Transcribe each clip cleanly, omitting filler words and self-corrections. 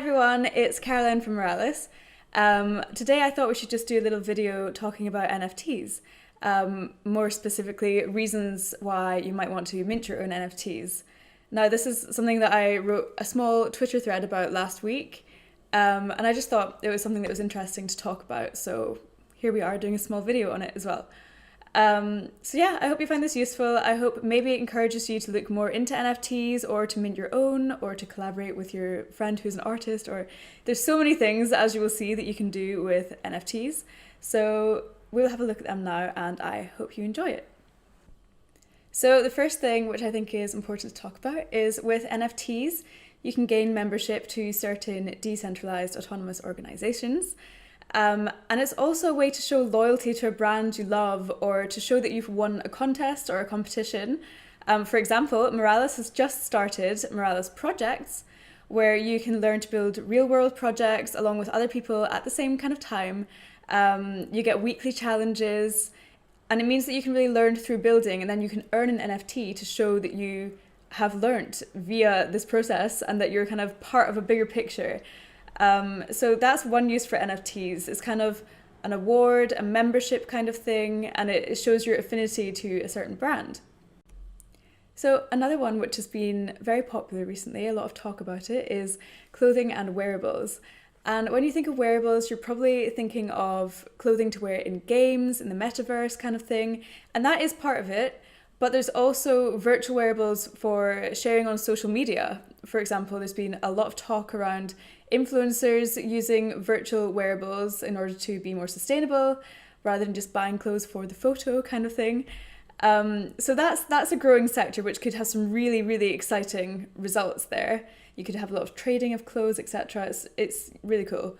everyone, it's Caroline from Morales. Today I thought we should just do a little video talking about NFTs. More specifically, reasons why you might want to mint your own NFTs. Now, this is something that I wrote a small Twitter thread about last week, and I just thought it was something that was interesting to talk about, so here we are doing a small video on it as well. So yeah, I hope you find this useful. I hope maybe it encourages you to look more into NFTs or to mint your own or to collaborate with your friend who's an artist, or there's so many things, as you will see, that you can do with NFTs. So we'll have a look at them now and I hope you enjoy it. So the first thing which I think is important to talk about is with NFTs, you can gain membership to certain decentralized autonomous organizations. And it's also a way to show loyalty to a brand you love or to show that you've won a contest or a competition. For example, Morales has just started Morales Projects, where you can learn to build real-world projects along with other people at the same kind of time. You get weekly challenges, and it means that you can really learn through building, and then you can earn an NFT to show that you have learnt via this process and that you're kind of part of a bigger picture. So that's one use for NFTs. It's kind of an award, a membership kind of thing, and it shows your affinity to a certain brand. So another one which has been very popular recently, a lot of talk about it, is clothing and wearables. And when you think of wearables, you're probably thinking of clothing to wear in games, in the metaverse kind of thing, and that is part of it. But there's also virtual wearables for sharing on social media. For example, there's been a lot of talk around influencers using virtual wearables in order to be more sustainable rather than just buying clothes for the photo kind of thing. So that's a growing sector which could have some really, really exciting results there. You could have a lot of trading of clothes, etc. It's really cool.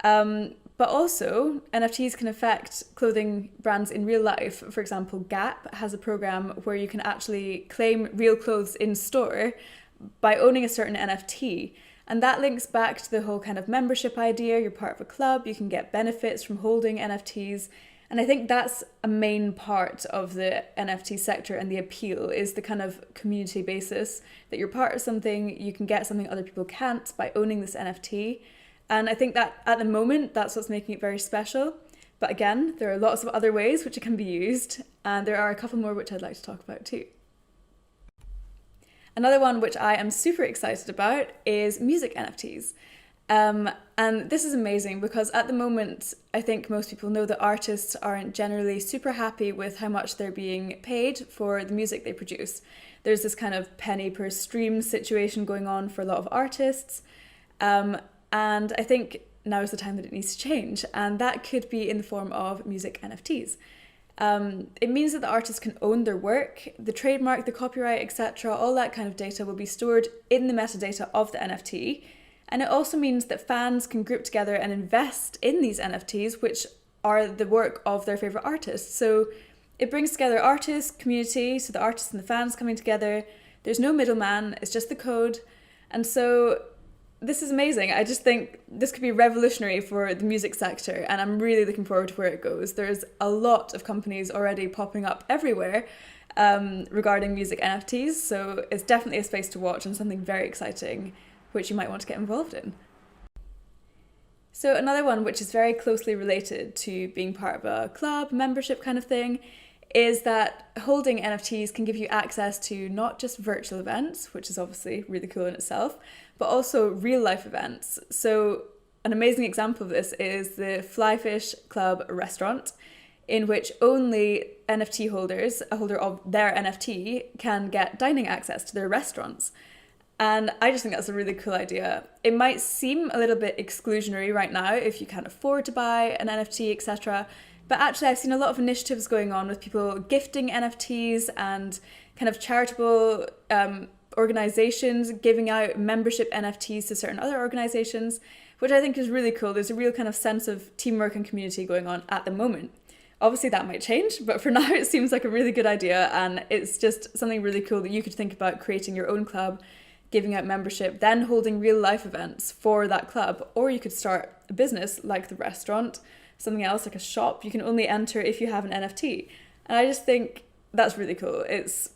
But also, NFTs can affect clothing brands in real life. For example, Gap has a program where you can actually claim real clothes in store by owning a certain NFT. And that links back to the whole kind of membership idea. You're part of a club, you can get benefits from holding NFTs. And I think that's a main part of the NFT sector, and the appeal is the kind of community basis, that you're part of something, you can get something other people can't by owning this NFT. And I think that at the moment, that's what's making it very special. But again, there are lots of other ways which it can be used, and there are a couple more which I'd like to talk about too. Another one which I am super excited about is music NFTs. And this is amazing because at the moment, I think most people know that artists aren't generally super happy with how much they're being paid for the music they produce. There's this kind of penny per stream situation going on for a lot of artists. And I think now is the time that it needs to change. And that could be in the form of music NFTs. It means that the artist can own their work, the trademark, the copyright, etc. All that kind of data will be stored in the metadata of the NFT. And it also means that fans can group together and invest in these NFTs, which are the work of their favourite artists. So it brings together artists, community, so the artists and the fans coming together. There's no middleman, it's just the code. And so this is amazing. I just think this could be revolutionary for the music sector, and I'm really looking forward to where it goes. There's a lot of companies already popping up everywhere regarding music NFTs, so it's definitely a space to watch and something very exciting which you might want to get involved in. So another one which is very closely related to being part of a club, membership kind of thing, is that holding NFTs can give you access to not just virtual events, which is obviously really cool in itself, but also real life events. So an amazing example of this is the Flyfish Club restaurant, in which only NFT holders, a holder of their NFT, can get dining access to their restaurants. And I just think that's a really cool idea. It might seem a little bit exclusionary right now if you can't afford to buy an NFT, etc. But actually I've seen a lot of initiatives going on with people gifting NFTs and kind of charitable organizations giving out membership NFTs to certain other organizations, which I think is really cool. There's a real kind of sense of teamwork and community going on at the moment. Obviously that might change, but for now it seems like a really good idea, and it's just something really cool that you could think about creating your own club, giving out membership, then holding real life events for that club. Or you could start a business like the restaurant, something else like a shop you can only enter if you have an NFT. And I just think that's really cool. It's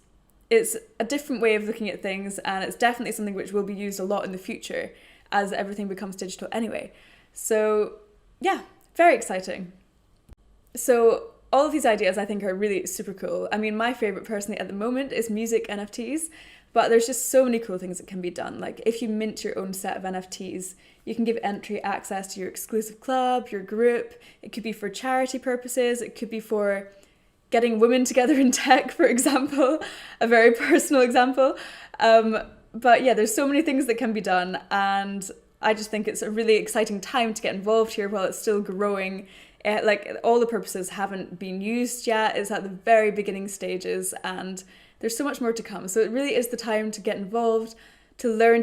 a different way of looking at things, and it's definitely something which will be used a lot in the future. as everything becomes digital anyway. So yeah, very exciting. So all of these ideas I think are really super cool. I mean, my favorite personally at the moment is music NFTs, but there's just so many cool things that can be done. Like if you mint your own set of NFTs, you can give entry access to your exclusive club, your group. It could be for charity purposes. It could be for getting women together in tech, for example, a very personal example. But yeah, there's so many things that can be done. And I just think it's a really exciting time to get involved here while it's still growing. Like all the purposes haven't been used yet. It's at the very beginning stages and there's so much more to come. So it really is the time to get involved, to learn